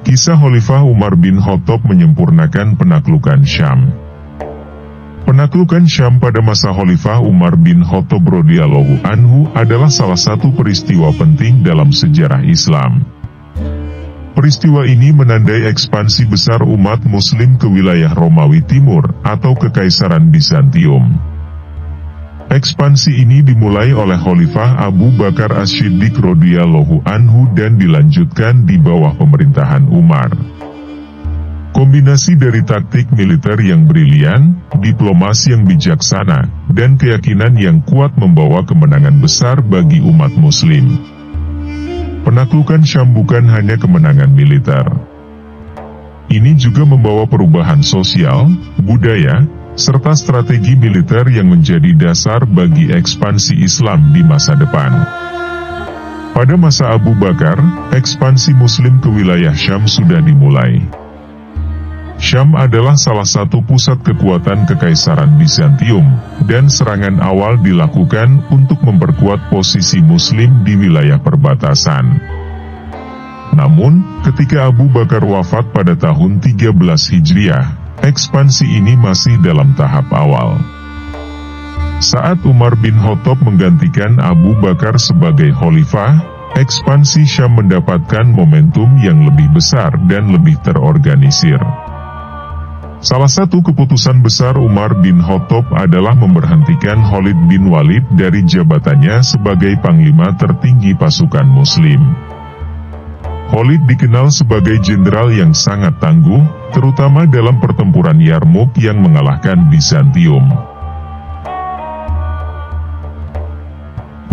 Kisah Khalifah Umar bin Khattab menyempurnakan penaklukan Syam. Penaklukan Syam pada masa Khalifah Umar bin Khattab radhiyallahu anhu adalah salah satu peristiwa penting dalam sejarah Islam. Peristiwa ini menandai ekspansi besar umat Muslim ke wilayah Romawi Timur atau Kekaisaran Bizantium. Ekspansi ini dimulai oleh Khalifah Abu Bakar As-Siddiq radhiyallahu anhu dan dilanjutkan di bawah pemerintahan Umar. Kombinasi dari taktik militer yang brilian, diplomasi yang bijaksana, dan keyakinan yang kuat membawa kemenangan besar bagi umat Muslim. Penaklukan Syam bukan hanya kemenangan militer. Ini juga membawa perubahan sosial, budaya, serta strategi militer yang menjadi dasar bagi ekspansi Islam di masa depan. Pada masa Abu Bakar, ekspansi Muslim ke wilayah Syam sudah dimulai. Syam adalah salah satu pusat kekuatan Kekaisaran Bizantium, dan serangan awal dilakukan untuk memperkuat posisi Muslim di wilayah perbatasan. Namun, ketika Abu Bakar wafat pada tahun 13 Hijriah, ekspansi ini masih dalam tahap awal. Saat Umar bin Khattab menggantikan Abu Bakar sebagai khalifah, ekspansi Syam mendapatkan momentum yang lebih besar dan lebih terorganisir. Salah satu keputusan besar Umar bin Khattab adalah memberhentikan Khalid bin Walid dari jabatannya sebagai panglima tertinggi pasukan Muslim. Khalid dikenal sebagai jenderal yang sangat tangguh, terutama dalam pertempuran Yarmouk yang mengalahkan Bizantium.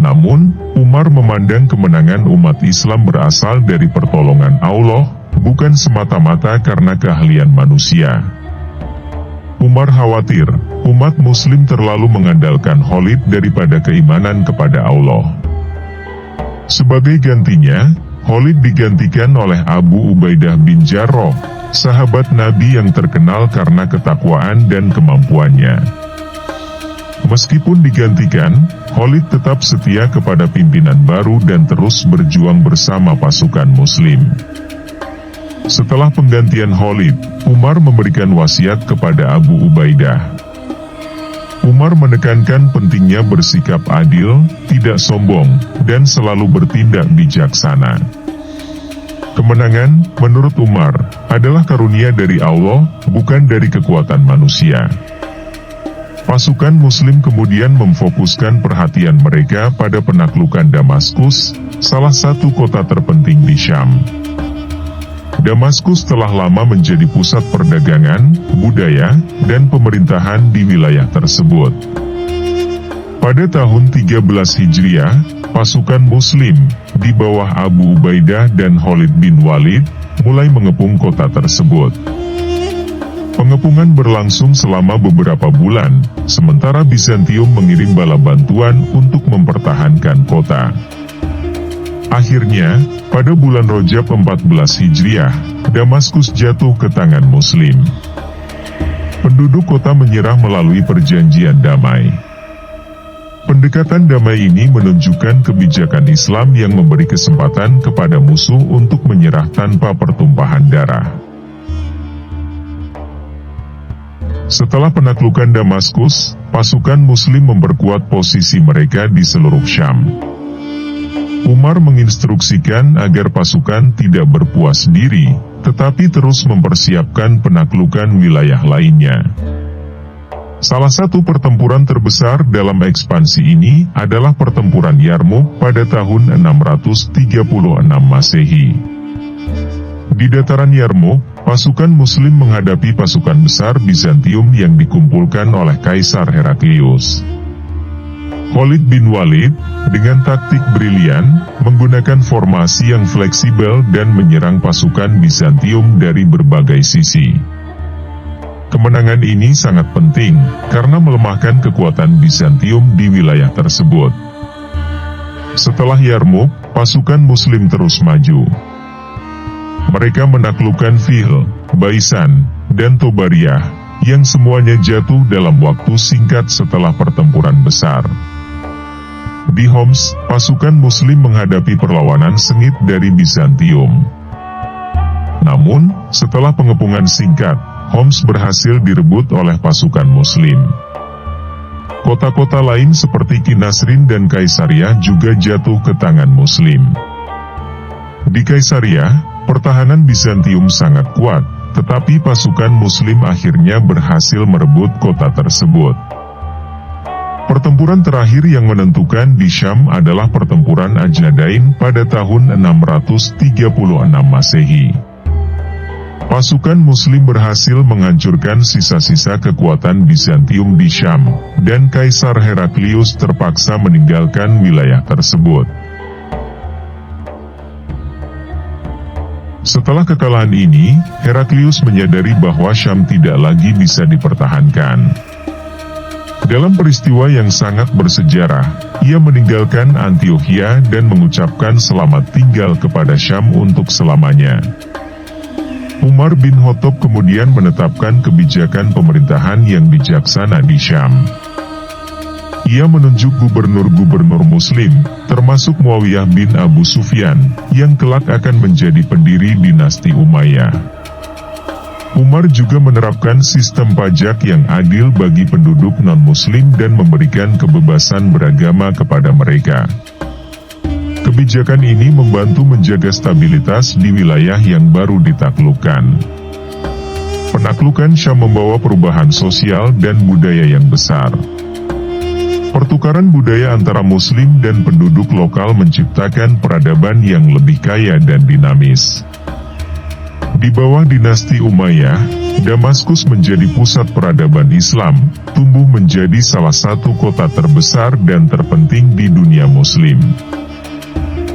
Namun, Umar memandang kemenangan umat Islam berasal dari pertolongan Allah, bukan semata-mata karena keahlian manusia. Umar khawatir, umat Muslim terlalu mengandalkan Khalid daripada keimanan kepada Allah. Sebagai gantinya, Khalid digantikan oleh Abu Ubaidah bin Jarrah, sahabat Nabi yang terkenal karena ketakwaan dan kemampuannya. Meskipun digantikan, Khalid tetap setia kepada pimpinan baru dan terus berjuang bersama pasukan Muslim. Setelah penggantian Khalid, Umar memberikan wasiat kepada Abu Ubaidah. Umar menekankan pentingnya bersikap adil, tidak sombong, dan selalu bertindak bijaksana. Kemenangan, menurut Umar, adalah karunia dari Allah, bukan dari kekuatan manusia. Pasukan Muslim kemudian memfokuskan perhatian mereka pada penaklukan Damaskus, salah satu kota terpenting di Syam. Damaskus telah lama menjadi pusat perdagangan, budaya, dan pemerintahan di wilayah tersebut. Pada tahun 13 Hijriah, pasukan Muslim, di bawah Abu Ubaidah dan Khalid bin Walid, mulai mengepung kota tersebut. Pengepungan berlangsung selama beberapa bulan, sementara Bizantium mengirim bala bantuan untuk mempertahankan kota. Akhirnya, pada bulan Rajab 14 Hijriah, Damaskus jatuh ke tangan Muslim. Penduduk kota menyerah melalui perjanjian damai. Pendekatan damai ini menunjukkan kebijakan Islam yang memberi kesempatan kepada musuh untuk menyerah tanpa pertumpahan darah. Setelah penaklukan Damaskus, pasukan Muslim memperkuat posisi mereka di seluruh Syam. Umar menginstruksikan agar pasukan tidak berpuas diri, tetapi terus mempersiapkan penaklukan wilayah lainnya. Salah satu pertempuran terbesar dalam ekspansi ini adalah pertempuran Yarmouk pada tahun 636 Masehi. Di dataran Yarmouk, pasukan Muslim menghadapi pasukan besar Bizantium yang dikumpulkan oleh Kaisar Heraklius. Khalid bin Walid, dengan taktik brilian, menggunakan formasi yang fleksibel dan menyerang pasukan Bizantium dari berbagai sisi. Kemenangan ini sangat penting, karena melemahkan kekuatan Bizantium di wilayah tersebut. Setelah Yarmouk, pasukan Muslim terus maju. Mereka menaklukkan Fihl, Baisan, dan Tobariyah, yang semuanya jatuh dalam waktu singkat setelah pertempuran besar. Di Homs, pasukan Muslim menghadapi perlawanan sengit dari Bizantium. Namun, setelah pengepungan singkat, Homs berhasil direbut oleh pasukan Muslim. Kota-kota lain seperti Kinasrin dan Kaisaria juga jatuh ke tangan Muslim. Di Kaisaria, pertahanan Bizantium sangat kuat, tetapi pasukan Muslim akhirnya berhasil merebut kota tersebut. Pertempuran terakhir yang menentukan di Syam adalah pertempuran Ajnadain pada tahun 636 Masehi. Pasukan Muslim berhasil menghancurkan sisa-sisa kekuatan Bizantium di Syam, dan Kaisar Heraklius terpaksa meninggalkan wilayah tersebut. Setelah kekalahan ini, Heraklius menyadari bahwa Syam tidak lagi bisa dipertahankan. Dalam peristiwa yang sangat bersejarah, ia meninggalkan Antiokhia dan mengucapkan selamat tinggal kepada Syam untuk selamanya. Umar bin Khattab kemudian menetapkan kebijakan pemerintahan yang bijaksana di Syam. Ia menunjuk gubernur-gubernur Muslim, termasuk Muawiyah bin Abu Sufyan, yang kelak akan menjadi pendiri dinasti Umayyah. Umar juga menerapkan sistem pajak yang adil bagi penduduk non-Muslim dan memberikan kebebasan beragama kepada mereka. Kebijakan ini membantu menjaga stabilitas di wilayah yang baru ditaklukkan. Penaklukan Syam membawa perubahan sosial dan budaya yang besar. Pertukaran budaya antara Muslim dan penduduk lokal menciptakan peradaban yang lebih kaya dan dinamis. Di bawah dinasti Umayyah, Damaskus menjadi pusat peradaban Islam, tumbuh menjadi salah satu kota terbesar dan terpenting di dunia Muslim.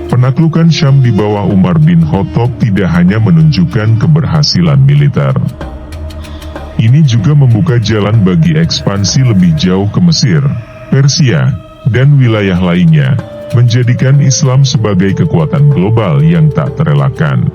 Penaklukan Syam di bawah Umar bin Khattab tidak hanya menunjukkan keberhasilan militer. Ini juga membuka jalan bagi ekspansi lebih jauh ke Mesir, Persia, dan wilayah lainnya, menjadikan Islam sebagai kekuatan global yang tak terelakkan.